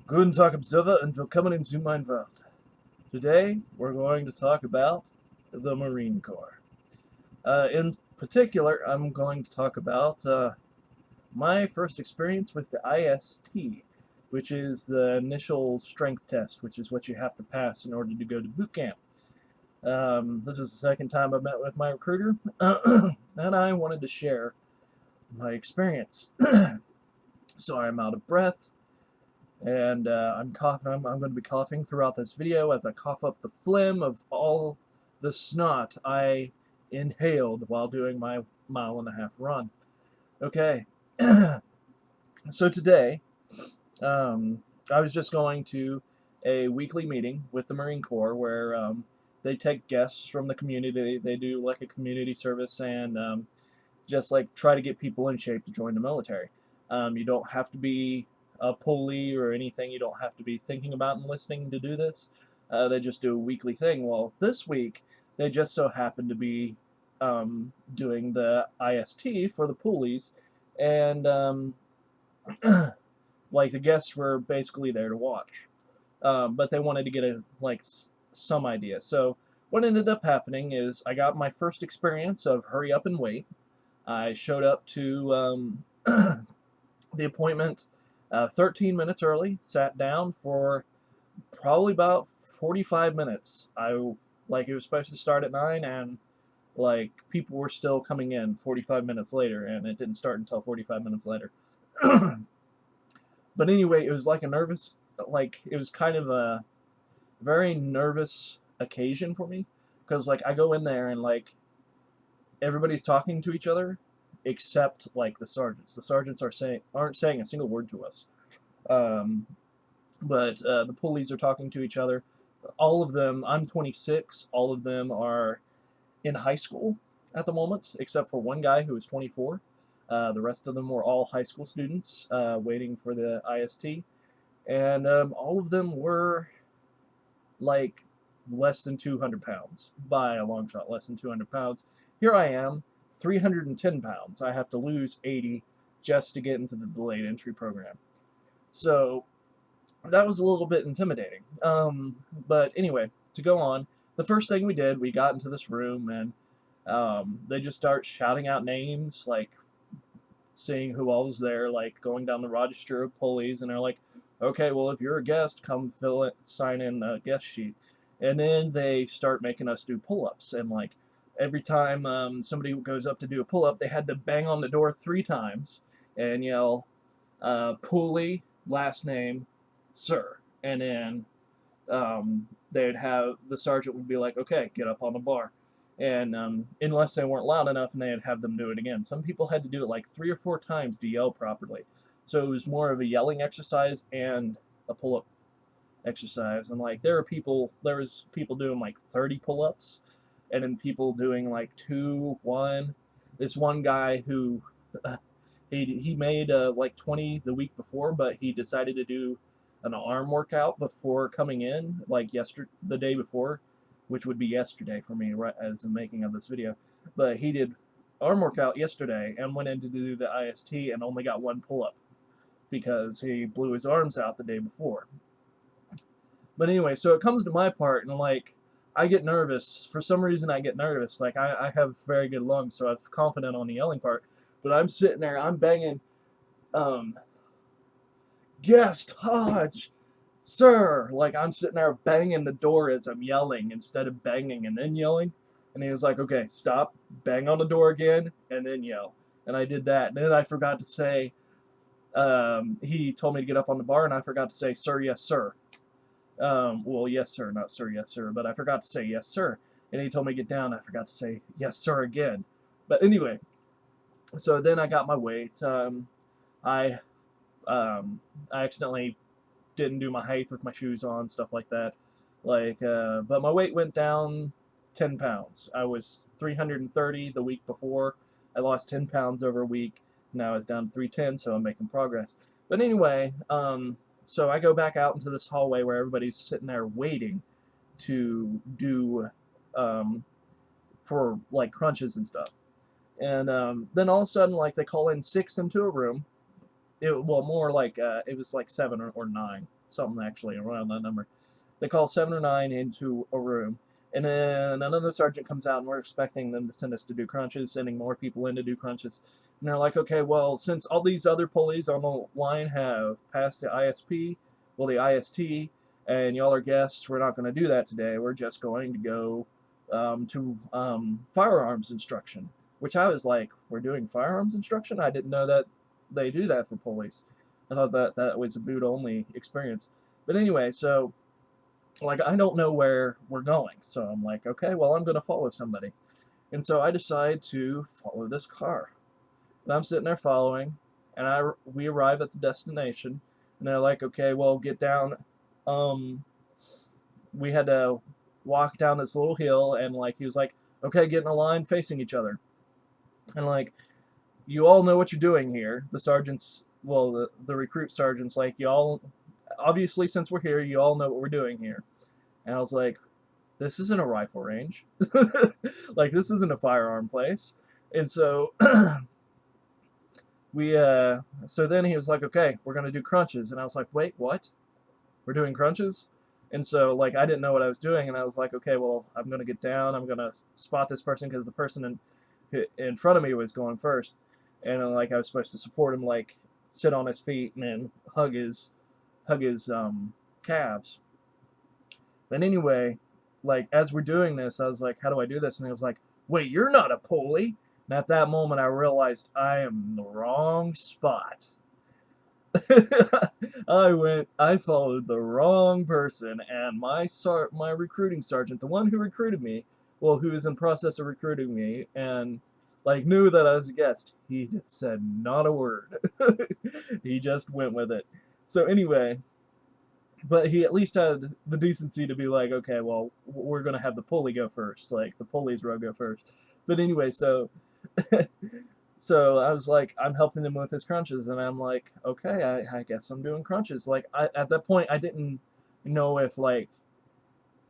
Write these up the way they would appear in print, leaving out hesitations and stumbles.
Guten Tag, Observer, and willkommen in zu mein Welt. Today, we're going to talk about the Marine Corps. In particular, I'm going to talk about my first experience with the IST, which is the initial strength test, which is what you have to pass in order to go to boot camp. This is the second time I've met with my recruiter, and I wanted to share my experience. Sorry, I'm out of breath. And I'm coughing. I'm going to be coughing throughout this video as I cough up the phlegm of all the snot I inhaled while doing my mile-and-a-half run. Okay, so today I was just going to a weekly meeting with the Marine Corps where they take guests from the community. They do like a community service and just like try to get people in shape to join the military. You don't have to be a pulley or anything. You don't have to be thinking about enlisting to do this. They just do a weekly thing. Well, this week they just so happened to be doing the IST for the pulleys, and like the guests were basically there to watch, but they wanted to get a some idea. So what ended up happening is I got my first experience of hurry up and wait. I showed up to the appointment 13 minutes early, sat down for probably about 45 minutes. It was supposed to start at 9, and like people were still coming in 45 minutes later, and it didn't start until 45 minutes later. But anyway, it was like it was kind of a very nervous occasion for me, because like I go in there and like everybody's talking to each other except like the sergeants. The sergeants aren't saying a single word to us. But the pulleys are talking to each other. All of them, I'm 26, all of them are in high school at the moment, except for one guy who is 24. The rest of them were all high school students waiting for the IST. And all of them were like less than 200 pounds, by a long shot, less than 200 pounds. Here I am, 310 pounds. I have to lose 80 just to get into the delayed entry program. So that was a little bit intimidating. But anyway, to go on, the first thing we did, we got into this room, and they just start shouting out names, like seeing who all was there, like going down the register of pulleys, and they're like, okay, well, if you're a guest, come sign in a guest sheet. And then they start making us do pull-ups, and like every time somebody goes up to do a pull-up, they had to bang on the door 3 times and yell, pulley, last name, sir. And then they'd have the sergeant would be like, okay, get up on the bar. And unless they weren't loud enough, and they'd have them do it again. Some people had to do it like 3 or 4 times to yell properly. So it was more of a yelling exercise and a pull-up exercise. And like there was people doing like 30 pull-ups, and then people doing like 2, 1. This one guy who he made like 20 the week before, but he decided to do an arm workout before coming in, like the day before, which would be yesterday for me, right as the making of this video. But he did arm workout yesterday and went in to do the IST and only got 1 pull-up because he blew his arms out the day before. But anyway, so it comes to my part, and like I get nervous. For some reason, I get nervous. Like I have very good lungs, so I'm confident on the yelling part. But I'm sitting there, I'm banging, guest Hodge, sir. Like I'm sitting there banging the door as I'm yelling instead of banging and then yelling. And he was like, okay, stop, bang on the door again, and then yell. And I did that. And then I forgot to say, he told me to get up on the bar, and I forgot to say, sir, yes, sir. Well, yes, sir, not sir, yes, sir. But I forgot to say, yes, sir. And he told me to get down. I forgot to say, yes, sir, again. But anyway, so then I got my weight. I accidentally didn't do my height with my shoes on, stuff like that. But my weight went down 10 pounds. I was 330 the week before. I lost 10 pounds over a week. Now I was down to 310, so I'm making progress. But anyway, so I go back out into this hallway where everybody's sitting there waiting to do for like crunches and stuff. And then all of a sudden, they call in 6 into a room. More like it was like 7 or 9. something actually around that number. They call 7 or 9 into a room, and then another sergeant comes out, and we're expecting them to send us to do crunches, sending more people in to do crunches. And they're like, okay, well, since all these other pulleys on the line have passed the ISP, well, the IST, and y'all are guests, we're not going to do that today. We're just going to go to firearms instruction, which I was like, we're doing firearms instruction? I didn't know that they do that for pulleys. I thought that was a boot-only experience. But anyway, so like I don't know where we're going, so I'm like, okay, well, I'm going to follow somebody. And so I decide to follow this car. And I'm sitting there following, and we arrive at the destination, and they're like, okay, well, get down. We had to walk down this little hill, and like he was like, okay, get in a line facing each other. And like, you all know what you're doing here. The sergeants, well, the recruit sergeants, like, y'all, obviously, since we're here, you all know what we're doing here. And I was like, this isn't a rifle range. Like, this isn't a firearm place. And so so then he was like, okay, we're going to do crunches. And I was like, wait, what? We're doing crunches? And so, like, I didn't know what I was doing, and I was like, okay, well, I'm going to get down. I'm going to spot this person, because the person in front of me was going first. And, like, I was supposed to support him, like, sit on his feet and then hug his calves. But anyway, like, as we're doing this, I was like, how do I do this? And he was like, wait, you're not a pulley. And at that moment, I realized I am in the wrong spot. I followed the wrong person, and my recruiting sergeant, the one who recruited me, well, who was in process of recruiting me, and like knew that I was a guest, he said not a word. He just went with it. So anyway, but he at least had the decency to be like, okay, well, we're gonna have the pulley go first, like the pulley's row go first. But anyway, so so I was like, I'm helping him with his crunches, and I'm like, okay, I guess I'm doing crunches. Like, at that point, I didn't know if, like,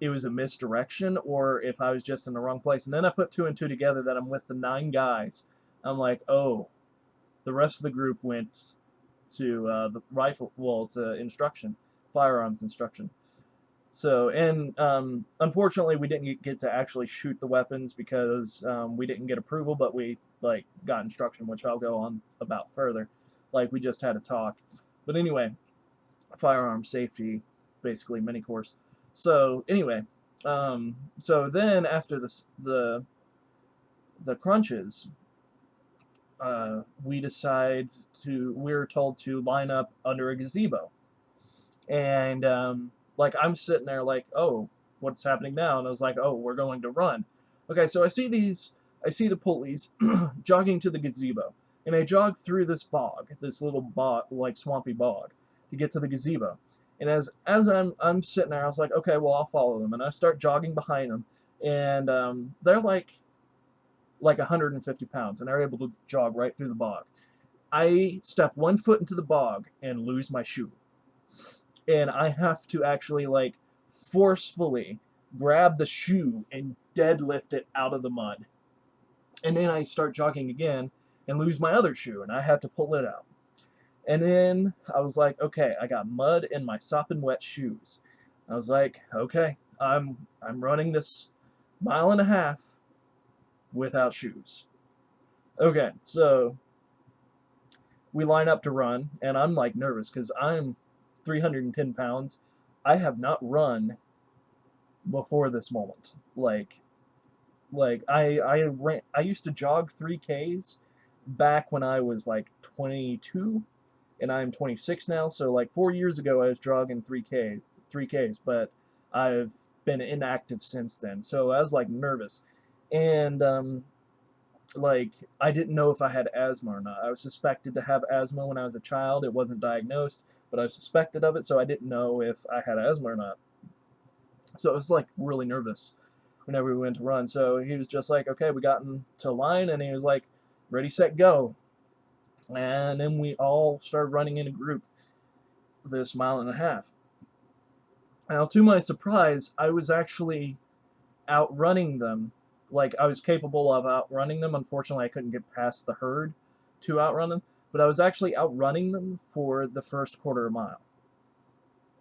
it was a misdirection or if I was just in the wrong place. And then I put 2 and 2 together that I'm with the 9 guys. I'm like, oh, the rest of the group went to the rifle, well, to instruction, firearms instruction. So, and unfortunately, we didn't get to actually shoot the weapons because we didn't get approval, but we like got instruction, which I'll go on about further. Like, we just had a talk. But anyway, firearm safety, basically mini course. So anyway, so then after the crunches, we're told to line up under a gazebo, and like, I'm sitting there like, oh, what's happening now? And I was like, oh, we're going to run. Okay, so I see the pulleys jogging to the gazebo, and they jog through this bog, this little bog, like swampy bog, to get to the gazebo. And as I'm sitting there, I was like, okay, well, I'll follow them, and I start jogging behind them, and they're like 150 pounds, and they're able to jog right through the bog. I step 1 foot into the bog and lose my shoe. And I have to actually, like, forcefully grab the shoe and deadlift it out of the mud. And then I start jogging again and lose my other shoe, and I have to pull it out. And then I was like, okay, I got mud in my sopping wet shoes. I was like, okay, I'm running this 1.5 miles without shoes. Okay, so we line up to run, and I'm like nervous because I'm 310 pounds. I have not run before this moment. Like I used to jog 3Ks back when I was like 22, and I'm 26 now. So like 4 years ago, I was jogging 3Ks, but I've been inactive since then. So I was like nervous, and like, I didn't know if I had asthma or not. I was suspected to have asthma when I was a child. It wasn't diagnosed, but I was suspected of it, so I didn't know if I had asthma or not. So I was like really nervous whenever we went to run. So he was just like, okay, we got into line, and he was like, ready, set, go. And then we all started running in a group this 1.5 miles. Now, to my surprise, I was actually outrunning them. Like, I was capable of outrunning them. Unfortunately, I couldn't get past the herd to outrun them, but I was actually outrunning them for the first 1/4 mile.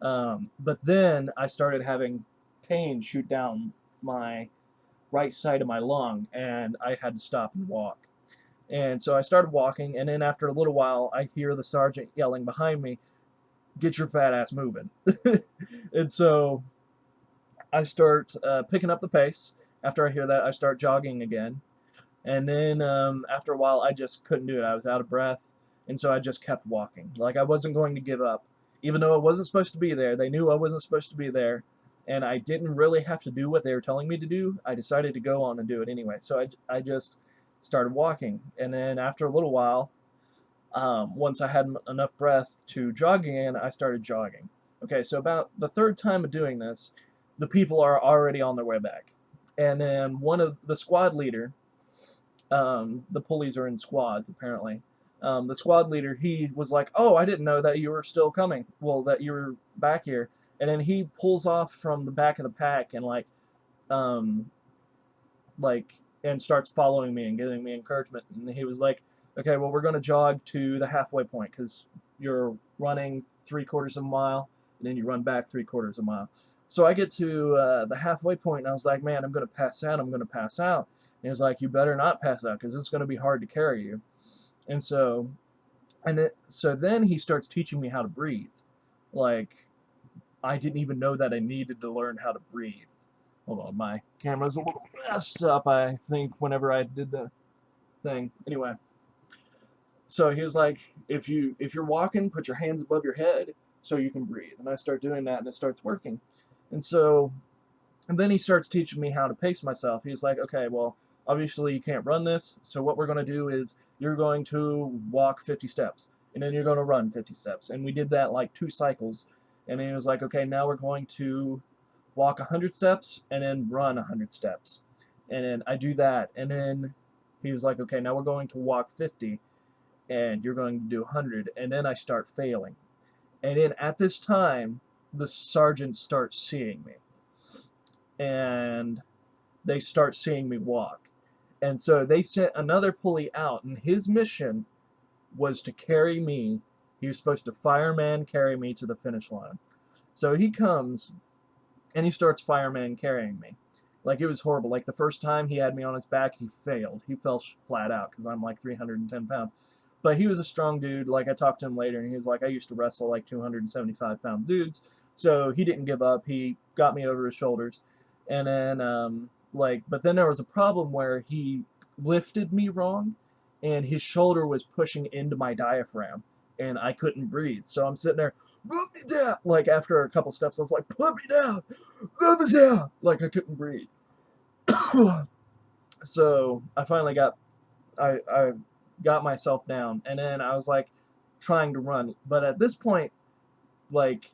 But then I started having pain shoot down my right side of my lung, and I had to stop and walk. And so I started walking, and then after a little while, I hear the sergeant yelling behind me, "Get your fat ass moving." And so I start picking up the pace. After I hear that, I start jogging again. And then after a while, I just couldn't do it. I was out of breath. And so I just kept walking. Like I wasn't going to give up. Even though I wasn't supposed to be there, they knew I wasn't supposed to be there. And I didn't really have to do what they were telling me to do. I decided to go on and do it anyway. So I just started walking. And then after a little while, once I had enough breath to jog again, I started jogging. Okay, so about the third time of doing this, the people are already on their way back. And then one of the squad leader, the pulleys are in squads apparently. The squad leader, he was like, "Oh, I didn't know that you were still coming. Well, that you were back here." And then he pulls off from the back of the pack and um, like, and starts following me and giving me encouragement. And he was like, "Okay, well, we're going to jog to the halfway point because you're running 3/4 of a mile, and then you run back 3/4 of a mile." So I get to the halfway point, and I was like, "Man, I'm going to pass out. I'm going to pass out." And he was like, "You better not pass out because it's going to be hard to carry you." And so, so then he starts teaching me how to breathe. Like, I didn't even know that I needed to learn how to breathe. Hold on, my camera's a little messed up, I think, whenever I did the thing. Anyway, so he was like, if you're walking, put your hands above your head so you can breathe. And I start doing that, and it starts working. And so, and then he starts teaching me how to pace myself. He's like, "Okay, well, obviously you can't run this, so what we're going to do is you're going to walk 50 steps, and then you're going to run 50 steps." And we did that like 2 cycles. And he was like, "Okay, now we're going to walk 100 steps and then run 100 steps." And then I do that. And then he was like, "Okay, now we're going to walk 50 and you're going to do 100." And then I start failing. And then at this time, the sergeants start seeing me. And they start seeing me walk. And so they sent another pulley out, and his mission was to carry me. He was supposed to fireman carry me to the finish line. So he comes and he starts fireman carrying me. Like, it was horrible. Like, the first time he had me on his back, he failed. He fell flat out because I'm like 310 pounds. But he was a strong dude. Like, I talked to him later, and he was like, "I used to wrestle like 275-pound dudes." So he didn't give up. He got me over his shoulders. And then, but then there was a problem where he lifted me wrong, and his shoulder was pushing into my diaphragm, and I couldn't breathe. So I'm sitting there, "Put me down." Like, after a couple steps, I was like, "Put me down, put me down." Like, I couldn't breathe. So I finally I got myself down, and then I was like trying to run. But at this point, like,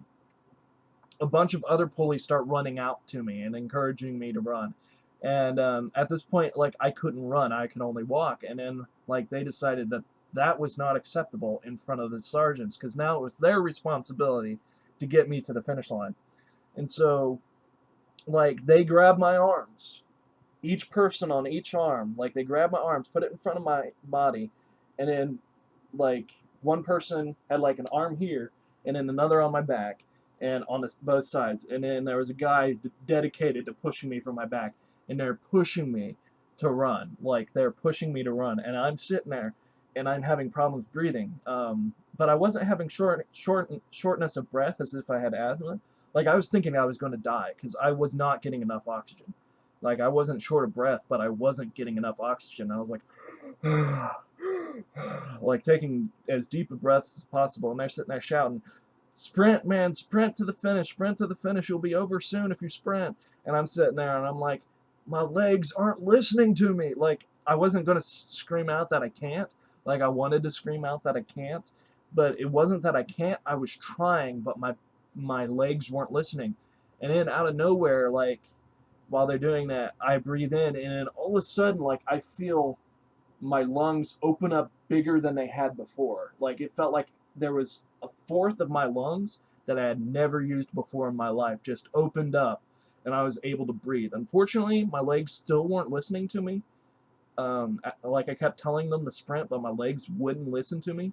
a bunch of other pulleys start running out to me and encouraging me to run. And at this point, like, I couldn't run, I could only walk. And then, like, they decided that that was not acceptable in front of the sergeants because now it was their responsibility to get me to the finish line. And so, like, they grabbed my arms, each person on each arm. Like, they grabbed my arms, put it in front of my body, and then, like, one person had like an arm here, and then another on my back, and on both sides. And then there was a guy dedicated to pushing me from my back, and they're pushing me to run. Like, they're pushing me to run, and I'm sitting there, and I'm having problems breathing. But I wasn't having shortness of breath as if I had asthma. Like, I was thinking I was going to die because I was not getting enough oxygen. Like, I wasn't short of breath, but I wasn't getting enough oxygen. I was like, like, taking as deep a breath as possible. And they're sitting there shouting, "Sprint, man, sprint to the finish, sprint to the finish. You'll be over soon if you sprint." And I'm sitting there and I'm like, my legs aren't listening to me. Like, I wasn't going to scream out that I can't. Like, I wanted to scream out that I can't. But it wasn't that I can't. I was trying, but my legs weren't listening. And then out of nowhere, like, while they're doing that, I breathe in, and then all of a sudden, like, I feel my lungs open up bigger than they had before. Like, it felt like there was a fourth of my lungs that I had never used before in my life just opened up, and I was able to breathe. Unfortunately, my legs still weren't listening to me. Like, I kept telling them to sprint, but my legs wouldn't listen to me.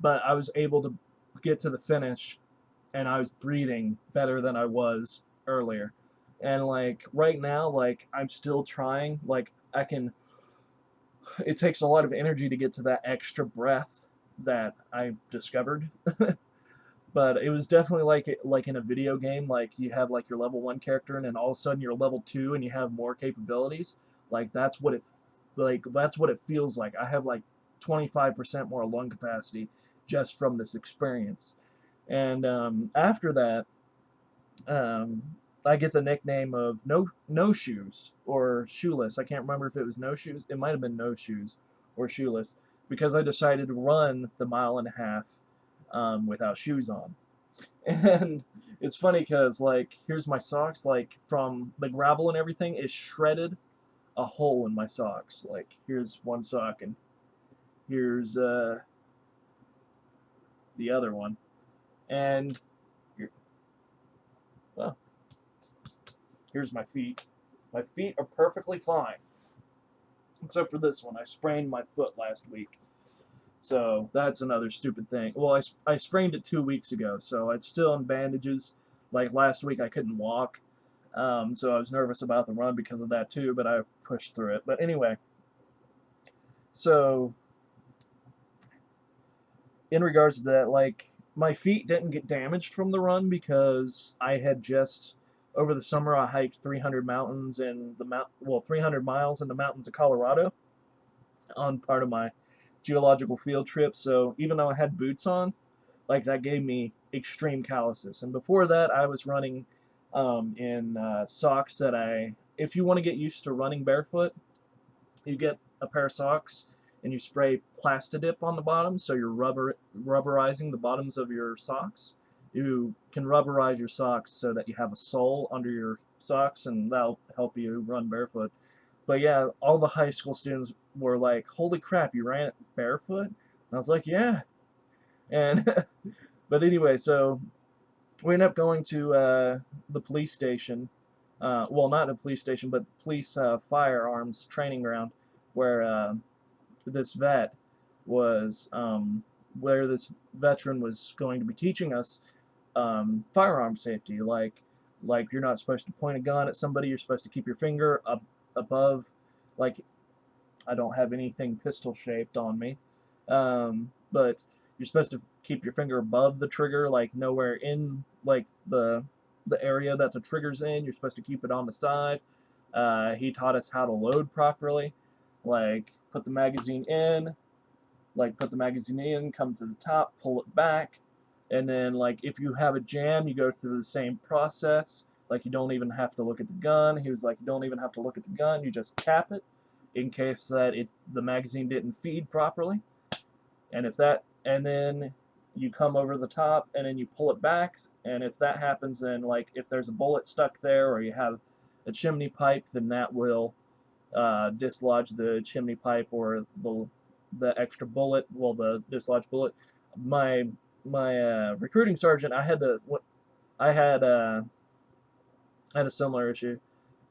But I was able to get to the finish and I was breathing better than I was earlier. And like right now, like I'm still trying. Like I can. It takes a lot of energy to get to that extra breath that I discovered. But it was definitely like in a video game, like you have like your level 1 character and then all of a sudden you're level 2 and you have more capabilities. Like that's what it feels like. I have like 25% more lung capacity just from this experience. And after that, um, I get the nickname of no shoes or shoeless. I can't remember if it was no shoes. It might have been no shoes or shoeless because I decided to run the mile and a half without shoes on. And it's funny because like here's my socks, like from the gravel and everything is shredded a hole in my socks. Like here's one sock and here's the other one. And here, well, here's my feet. My feet are perfectly fine, except for this one. I sprained my foot last week. So that's another stupid thing. Well, I sprained it 2 weeks ago, so it's still in bandages. Like last week, I couldn't walk, so I was nervous about the run because of that too. But I pushed through it. But anyway, so in regards to that, like my feet didn't get damaged from the run because I had just over the summer I hiked 300 mountains in the 300 miles in the mountains of Colorado on part of my geological field trip. So even though I had boots on, like that gave me extreme calluses. And before that, I was running in socks that if you want to get used to running barefoot, you get a pair of socks and you spray Plastidip on the bottom, so you're rubberizing the bottoms of your socks. You can rubberize your socks so that you have a sole under your socks, and that'll help you run barefoot. But yeah, all the high school students were like, "Holy crap, you ran it barefoot?" And I was like, "Yeah." And but anyway, so we ended up going to the police station. Well, not the police station, but the police firearms training ground, where this vet was, where this veteran was going to be teaching us firearm safety. Like you're not supposed to point a gun at somebody. You're supposed to keep your finger up above. Like I don't have anything pistol shaped on me, but you're supposed to keep your finger above the trigger, like nowhere in like the area that the trigger's in. You're supposed to keep it on the side. He taught us how to load properly, like put the magazine in, come to the top, pull it back, and then like if you have a jam, you go through the same process. Like you don't even have to look at the gun. He was like, you don't even have to look at the gun. You just tap it in case that the magazine didn't feed properly. And then you come over the top and then you pull it back. And if that happens, then like if there's a bullet stuck there or you have a chimney pipe, then that will dislodge the chimney pipe or the extra bullet. Well, the dislodged bullet. My recruiting sergeant, I had a similar issue.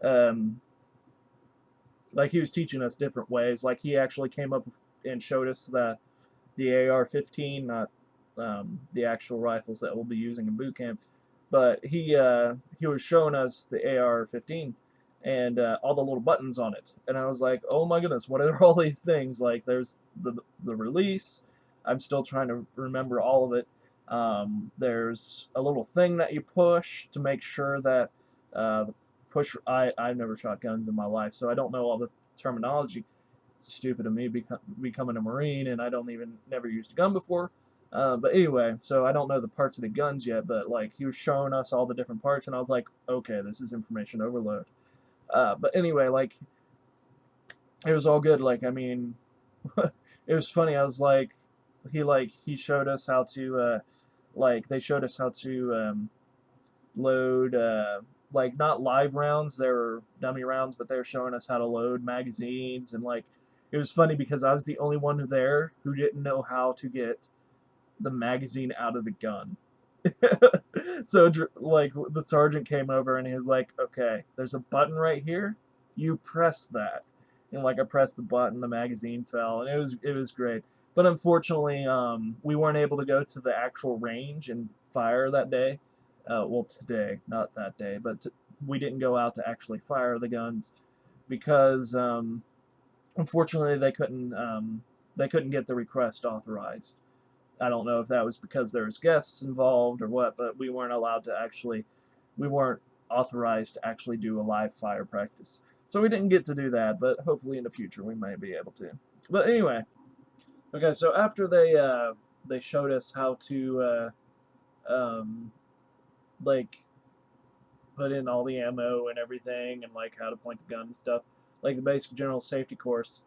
Um, like he was teaching us different ways. Like he actually came up and showed us the AR-15, not the actual rifles that we'll be using in boot camp, but he was showing us the AR-15 and all the little buttons on it, and I was like, oh my goodness, what are all these things? Like there's the release. I'm still trying to remember all of it. There's a little thing that you push to make sure that I've never shot guns in my life, so I don't know all the terminology. Stupid of me becoming a Marine, and I don't even never used a gun before. But anyway, so I don't know the parts of the guns yet, but like he was showing us all the different parts, and I was like, okay, this is information overload. But anyway, like it was all good. Like I mean, it was funny. I was like, he showed us how to they showed us how to load like not live rounds, they were dummy rounds, but they were showing us how to load magazines. And like it was funny because I was the only one there who didn't know how to get the magazine out of the gun. So like the sergeant came over and he was like, okay, there's a button right here, you press that. And like I pressed the button, the magazine fell, and it was great. But unfortunately we weren't able to go to the actual range and fire that day. Well, today, not that day, but we didn't go out to actually fire the guns because unfortunately they couldn't get the request authorized. I don't know if that was because there was guests involved or what, but we weren't authorized to actually do a live fire practice. So we didn't get to do that, but hopefully in the future we may be able to. But anyway, okay, so after they showed us how to um, like put in all the ammo and everything, and like how to point the gun and stuff, like the basic general safety course,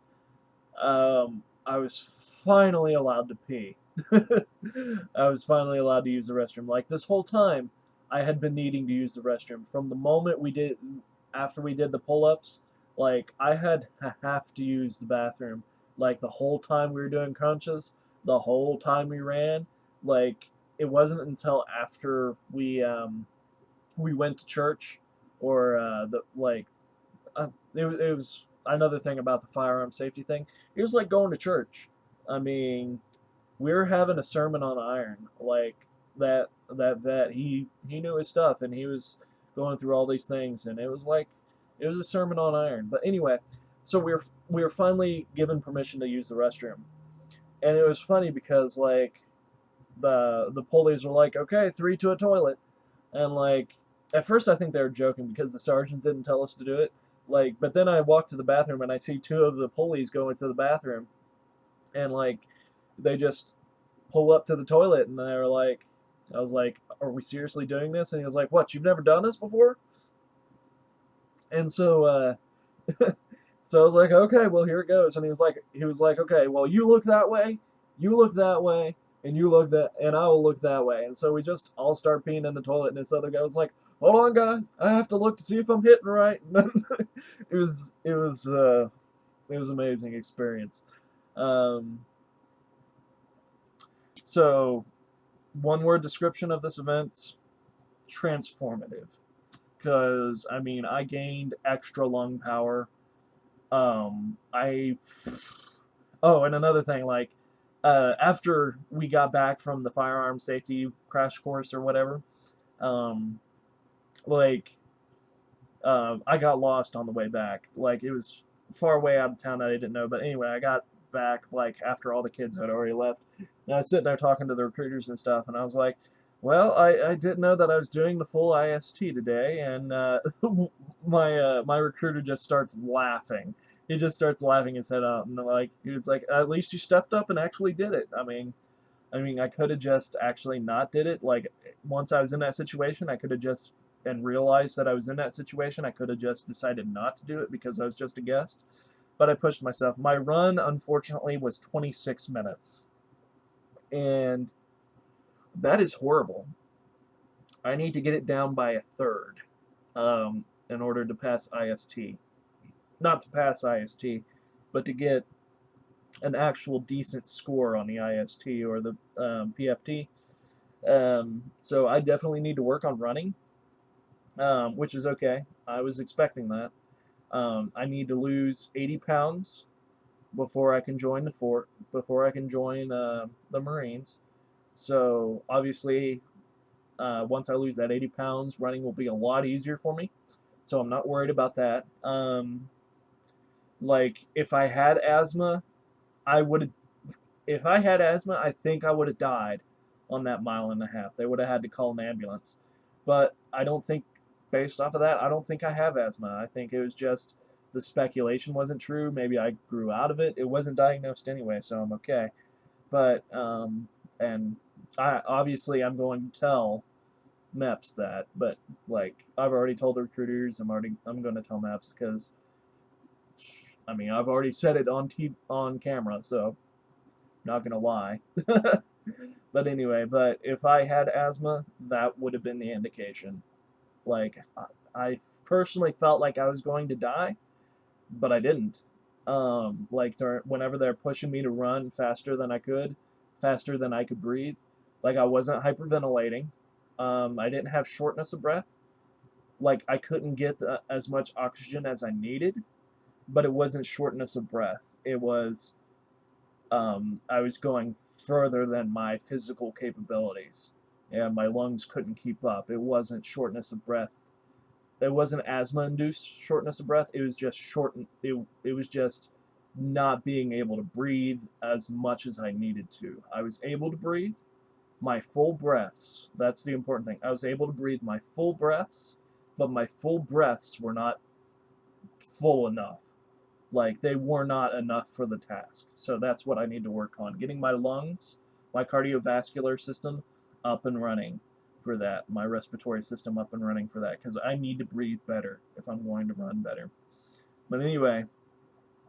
I was finally allowed to pee. I was finally allowed to use the restroom. Like this whole time, I had been needing to use the restroom from the moment after we did the pull-ups. Like I had have to use the bathroom. Like the whole time we were doing crunches, the whole time we ran. Like it wasn't until after we went to church, or it was another thing about the firearm safety thing. It was like going to church. I mean, we were having a sermon on iron. Like that vet, he knew his stuff, and he was going through all these things, and it was a sermon on iron. But anyway, so we were finally given permission to use the restroom, and it was funny because like the pulleys were like, okay, 3 to a toilet, and like at first I think they were joking because the sergeant didn't tell us to do it. Like, but then I walk to the bathroom and I see 2 of the pulleys go into the bathroom, and like they just pull up to the toilet, and they were like, I was like, are we seriously doing this? And he was like, what, you've never done this before? And so I was like, okay, well, here it goes. And he was like, okay, well, you look that way, you look that way, and you look that, and I will look that way. And so we just all start peeing in the toilet, and this other guy was like, hold on, guys, I have to look to see if I'm hitting right. And then it was an amazing experience. Um, so one word description of this event: transformative. Because I mean, I gained extra lung power. I Oh, and another thing, like after we got back from the firearm safety crash course or whatever, um, like I got lost on the way back. Like it was far away out of town that I didn't know. But anyway, I got back like after all the kids had already left. And I was sitting there talking to the recruiters and stuff, and I was like, "Well, I didn't know that I was doing the full IST today." And my recruiter just starts laughing. He just starts laughing his head out, and like he was like, "At least you stepped up and actually did it." I mean, I could have just actually not did it. Like once I was in that situation, I could have just and realized that I was in that situation. I could have just decided not to do it because I was just a guest. But I pushed myself. My run, unfortunately, was 26 minutes, and that is horrible. I need to get it down by a third in order to pass IST. Not to pass IST, but to get an actual decent score on the IST or the PFT. So I definitely need to work on running, which is okay. I was expecting that. I need to lose 80 pounds before I can join before I can join the Marines. So obviously, once I lose that 80 pounds, running will be a lot easier for me. So I'm not worried about that. Like if I had asthma, I would have. If I had asthma, I think I would have died on that mile and a half. They would have had to call an ambulance. But I don't think, based off of that, I don't think I have asthma. I think it was just the speculation wasn't true. Maybe I grew out of it. It wasn't diagnosed anyway, so I'm okay. But and I obviously I'm going to tell MEPS that, but like I've already told the recruiters, I'm going to tell MEPS because I mean I've already said it on camera, so not gonna lie. But anyway, but if I had asthma, that would have been the indication. Like I personally felt like I was going to die, but I didn't. Like whenever they're pushing me to run faster than I could breathe, like I wasn't hyperventilating. I didn't have shortness of breath. Like I couldn't get as much oxygen as I needed, but it wasn't shortness of breath. It was I was going further than my physical capabilities. and my lungs couldn't keep up. It wasn't shortness of breath. It wasn't asthma-induced shortness of breath. It was just it was just not being able to breathe as much as I needed to. I was able to breathe my full breaths. That's the important thing. I was able to breathe my full breaths, but my full breaths were not full enough. Like, they were not enough for the task. So that's what I need to work on. Getting my lungs, my cardiovascular system up and running for that. My respiratory system up and running for that. Because I need to breathe better if I'm going to run better. But anyway,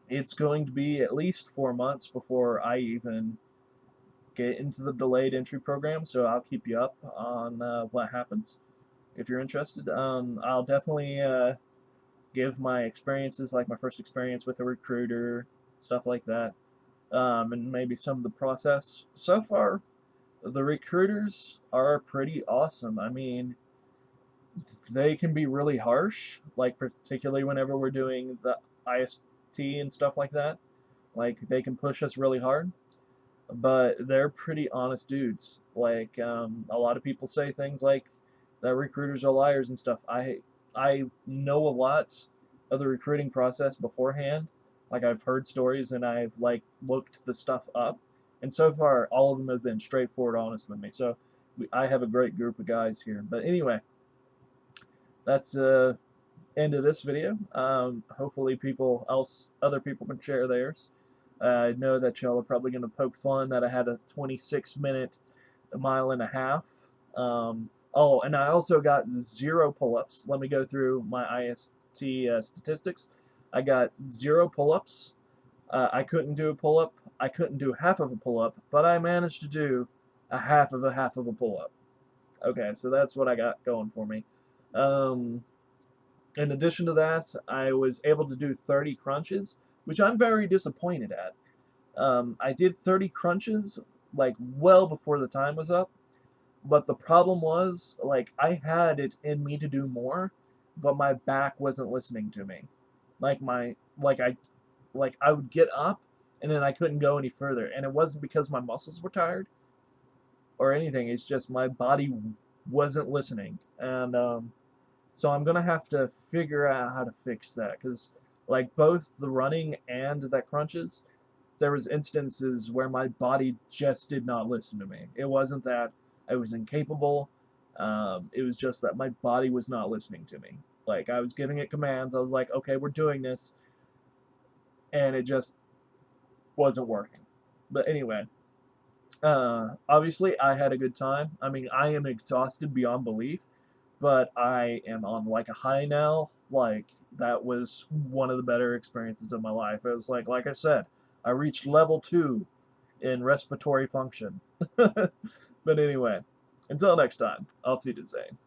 it's going to be at least 4 months before I even get into the delayed entry program. So I'll keep you up on what happens. If you're interested, I'll definitely give my experiences, like my first experience with a recruiter, stuff like that, and maybe some of the process. So far, the recruiters are pretty awesome. I mean, they can be really harsh, like particularly whenever we're doing the IST and stuff like that. Like, they can push us really hard, but they're pretty honest dudes. Like, a lot of people say things like that recruiters are liars and stuff. I know a lot of the recruiting process beforehand. Like, I've heard stories and I've like looked the stuff up, and so far all of them have been straightforward, honest with me. So I have a great group of guys here. But anyway, that's end of this video. Hopefully other people can share theirs. I know that y'all are probably going to poke fun that I had a 26-minute mile and a half. Oh, and I also got 0 pull-ups. Let me go through my IST statistics. I got 0 pull-ups. I couldn't do a pull-up. I couldn't do half of a pull-up, but I managed to do a half of a pull-up. Okay, so that's what I got going for me. In addition to that, I was able to do 30 crunches, which I'm very disappointed at. I did 30 crunches like well before the time was up, but the problem was, like, I had it in me to do more, but my back wasn't listening to me. Like I would get up and then I couldn't go any further, and it wasn't because my muscles were tired or anything. It's just my body wasn't listening, and so I'm gonna have to figure out how to fix that, because like both the running and that crunches, there was instances where my body just did not listen to me. It wasn't that I was incapable. It was just that my body was not listening to me. Like, I was giving it commands. I was like, okay, we're doing this, and it just wasn't working. But anyway, obviously I had a good time. I mean, I am exhausted beyond belief, but I am on like a high now. Like, that was one of the better experiences of my life. It was like I said, I reached level 2 in respiratory function. But anyway, until next time, auf Wiedersehen.